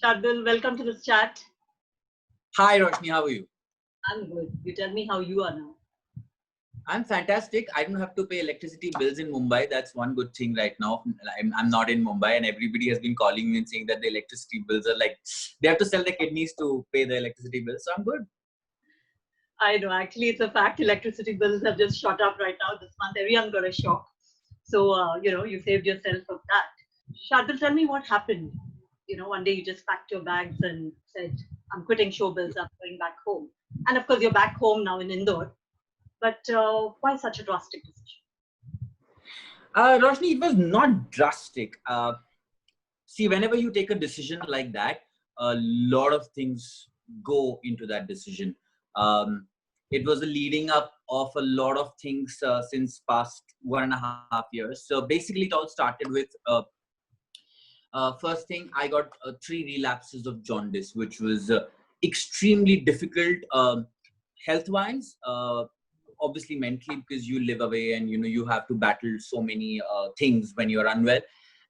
Shardool, welcome to this chat. Hi Roshni, how are you? I'm good. You tell me how you are now. I'm fantastic. I don't have to pay electricity bills in Mumbai. That's one good thing right now. I'm not in Mumbai, and everybody has been calling me and saying that the electricity bills are like, they have to sell their kidneys to pay the electricity bills. So I'm good. I know, actually, it's a fact. Electricity bills have just shot up right now this month. Everyone got a shock. So, you saved yourself of that. Shardool, tell me what happened. One day you just packed your bags and said, I'm quitting showbiz, I'm going back home. And of course, you're back home now in Indore. But why such a drastic decision? Roshni, it was not drastic. See, whenever you take a decision like that, a lot of things go into that decision. It was a leading up of a lot of things since past 1.5 years. So basically, it all started with first thing, I got 3 relapses of jaundice, which was extremely difficult health-wise. Obviously mentally, because you live away and you have to battle so many things when you're unwell,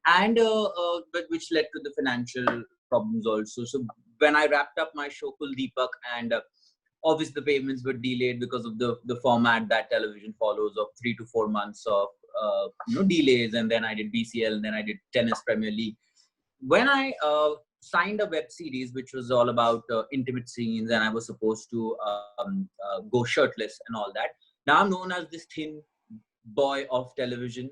and but which led to the financial problems also. So when I wrapped up my show Kul Deepak, and obviously the payments were delayed because of the format that television follows of 3 to 4 months of delays, and then I did BCL, and then I did Tennis Premier League. When I signed a web series which was all about intimate scenes, and I was supposed to go shirtless and all that. Now I'm known as this thin boy of television.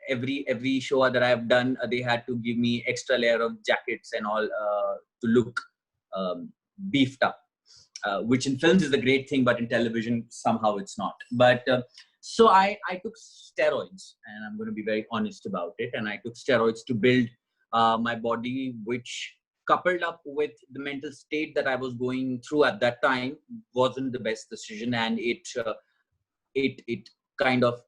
Every show that I've done, they had to give me extra layer of jackets and all to look beefed up, which in films is a great thing, but in television somehow it's not. But so I took steroids, and I'm going to be very honest about it. And I took steroids to build my body, which coupled up with the mental state that I was going through at that time wasn't the best decision. And it kind of,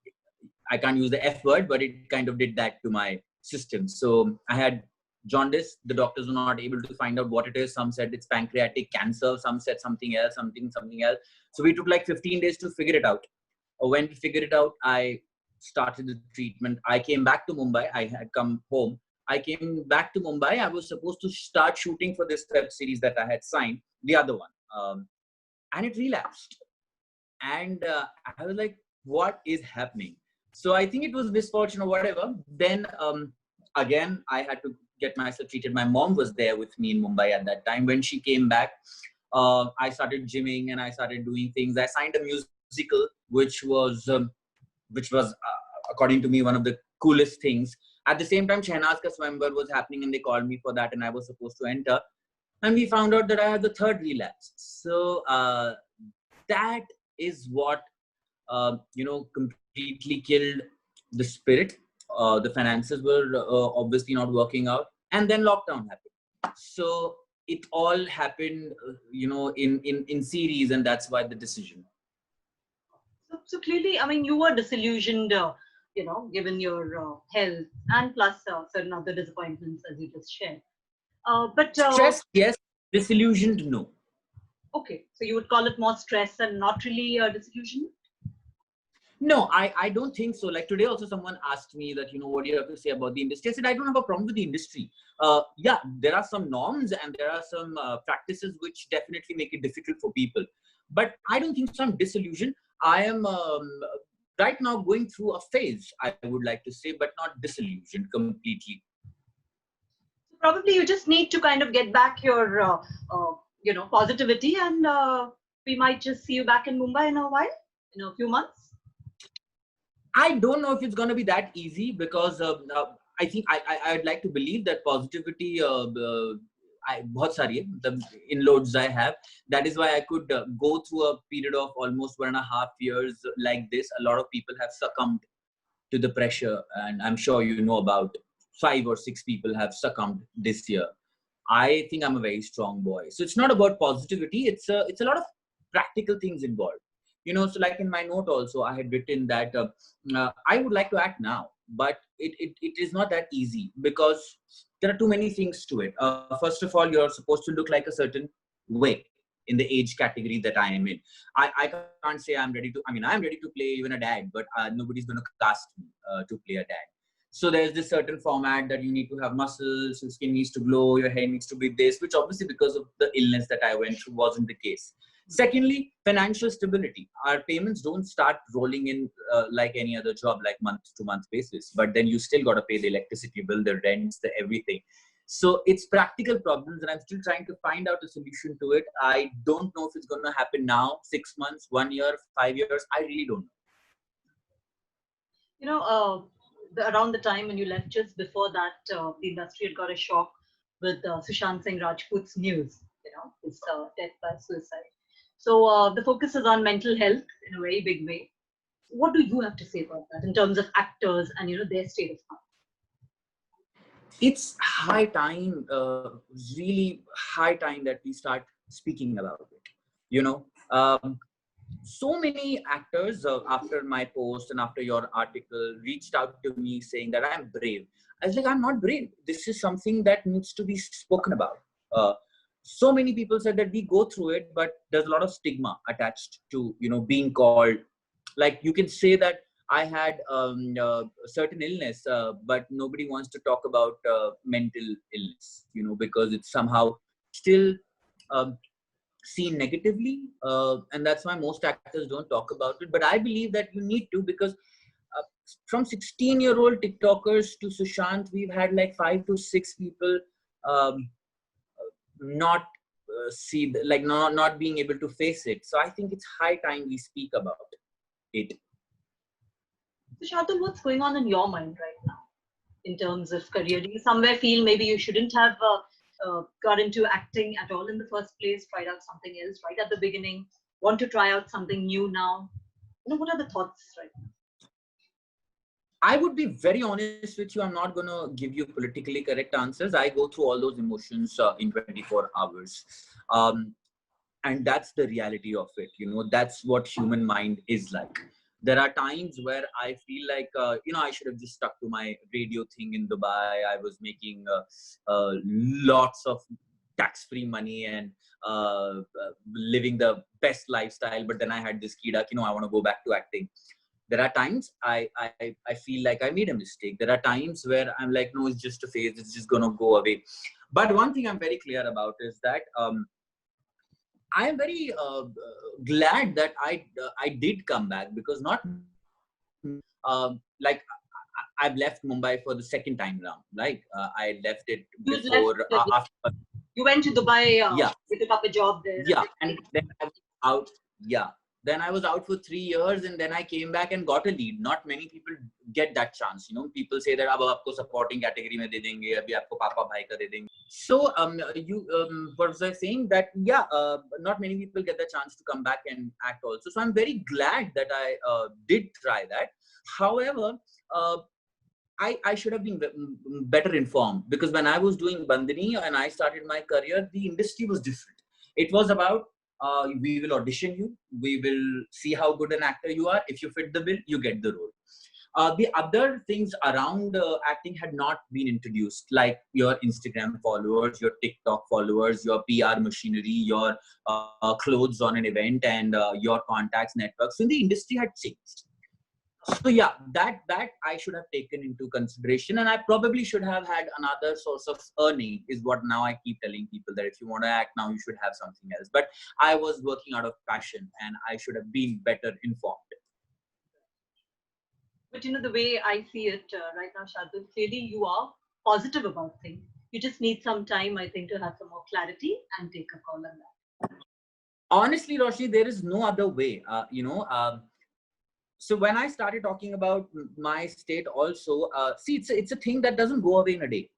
I can't use the F word, but it kind of did that to my system. So I had jaundice. The doctors were not able to find out what it is. Some said it's pancreatic cancer. Some said something else, something else. So we took like 15 days to figure it out. When we figured it out, I started the treatment. I came back to Mumbai. I had come home. I came back to Mumbai. I was supposed to start shooting for this web series that I had signed, the other one. And it relapsed. And I was like, what is happening? So I think it was misfortune or whatever. Then again, I had to get myself treated. My mom was there with me in Mumbai at that time. When she came back, I started gymming and I started doing things. I signed a musical, which was according to me, one of the coolest things. At the same time, Shehnaz Ka Swayamvar was happening, and they called me for that, and I was supposed to enter. And we found out that I had the 3rd relapse. So that is what completely killed the spirit. The finances were obviously not working out, and then lockdown happened. So it all happened, in series, and that's why the decision. So clearly, I mean, you were disillusioned, given your health and plus certain other disappointments as you just shared. But stress, yes. Disillusioned, no. Okay, so you would call it more stress and not really disillusion? No, I don't think so. Like today also someone asked me that, what do you have to say about the industry? I said, I don't have a problem with the industry. Yeah, there are some norms and there are some practices which definitely make it difficult for people. But I don't think so. I'm disillusioned. I am right now going through a phase, I would like to say, but not disillusioned completely. So probably you just need to kind of get back your, positivity, and we might just see you back in Mumbai in a while, in a few months. I don't know if it's going to be that easy, because I think I'd like to believe that positivity, बहुत सारी है, the inloads I have. That is why I could go through a period of almost 1.5 years like this. A lot of people have succumbed to the pressure, and I'm sure you know about 5 or 6 people have succumbed this year. I think I'm a very strong boy. So it's not about positivity. It's a lot of practical things involved. So like in my note also, I had written that I would like to act now, but it is not that easy, because there are too many things to it. First of all, you're supposed to look like a certain way in the age category that I am in. I can't say I'm ready to, I am ready to play even a dad, but nobody's going to cast me to play a dad. So there's this certain format that you need to have muscles, your skin needs to glow, your hair needs to be this, which obviously because of the illness that I went through wasn't the case. Secondly, financial stability. Our payments don't start rolling in like any other job, like month to month basis. But then you still got to pay the electricity bill, the rents, the everything. So it's practical problems, and I'm still trying to find out a solution to it. I don't know if it's going to happen now, 6 months, 1 year, 5 years. I really don't know. You know, around the time when you left, just before that, the industry had got a shock with Sushant Singh Rajput's news, his death by suicide. So the focus is on mental health in a very big way. What do you have to say about that in terms of actors and their state of mind? It's high time, really high time that we start speaking about it. You know, so many actors after my post and after your article reached out to me saying that I'm brave. I was like, I'm not brave. This is something that needs to be spoken about. So many people said that we go through it, but there's a lot of stigma attached to being called. Like you can say that I had a certain illness, but nobody wants to talk about mental illness, because it's somehow still um, seen negatively, and that's why most actors don't talk about it. But I believe that you need to, because from 16-year-old TikTokers to Sushant, we've had like 5 to 6 people um, not not being able to face it. So I think it's high time we speak about it. So Shardul, what's going on in your mind right now in terms of career? Do you somewhere feel maybe you shouldn't have got into acting at all in the first place, tried out something else right at the beginning, want to try out something new now? What are the thoughts right now? I would be very honest with you. I'm not going to give you politically correct answers. I go through all those emotions in 24 hours. And that's the reality of it. That's what human mind is like. There are times where I feel like, I should have just stuck to my radio thing in Dubai. I was making lots of tax-free money and living the best lifestyle. But then I had this key duck, I want to go back to acting. There are times I feel like I made a mistake. There are times where I'm like, no, it's just a phase. It's just going to go away. But one thing I'm very clear about is that I am very glad that I did come back, because not like I've left Mumbai for the second time round. Like I left it before. After you went to Dubai. Yeah, you took up a job there. Yeah, and then I was out. Yeah, then I was out for 3 years, and then I came back and got a lead. Not many people get that chance. People say that अब आपको supporting category में दे देंगे, अभी आपको पापा भाई का दे देंगे. So what was I saying? That not many people get the chance to come back and act also. So I'm very glad that I did try that. However, I should have been better informed, because when I was doing Bandhani and I started my career, the industry was different. It was about we will audition you, we will see how good an actor you are. If you fit the bill, you get the role. The other things around acting had not been introduced, like your Instagram followers, your TikTok followers, your PR machinery, your clothes on an event, and your contacts network. So the industry had changed. So yeah, that I should have taken into consideration, and I probably should have had another source of earning, is what now I keep telling people, that if you want to act now, you should have something else. But I was working out of passion, and I should have been better informed. But the way I see it right now, Shardul, clearly you are positive about things. You just need some time, I think, to have some more clarity and take a call on that. Honestly, Roshni, there is no other way. So when I started talking about my state also, see, it's a thing that doesn't go away in a day.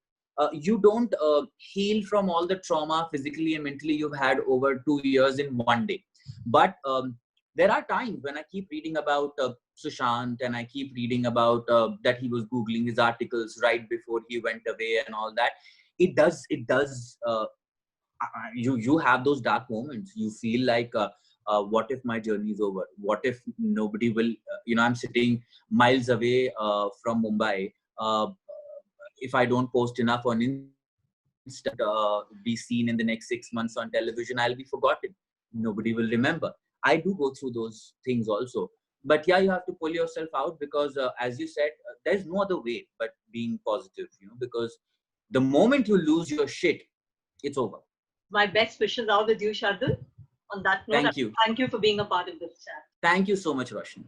You don't heal from all the trauma physically and mentally you've had over 2 years in one day. But there are times when I keep reading about Sushant, and I keep reading about that he was Googling his articles right before he went away and all that. It does, you have those dark moments. You feel like, what if my journey is over? What if nobody will, I'm sitting miles away from Mumbai. If I don't post enough on Insta, be seen in the next 6 months on television, I'll be forgotten. Nobody will remember. I do go through those things also. but yeah, you have to pull yourself out because as you said, there's no other way but being positive, because the moment you lose your shit, it's over. My best wishes are with you, Shardul. On that note, Thank you. thank you for being a part of this chat. Thank you so much, Roshan.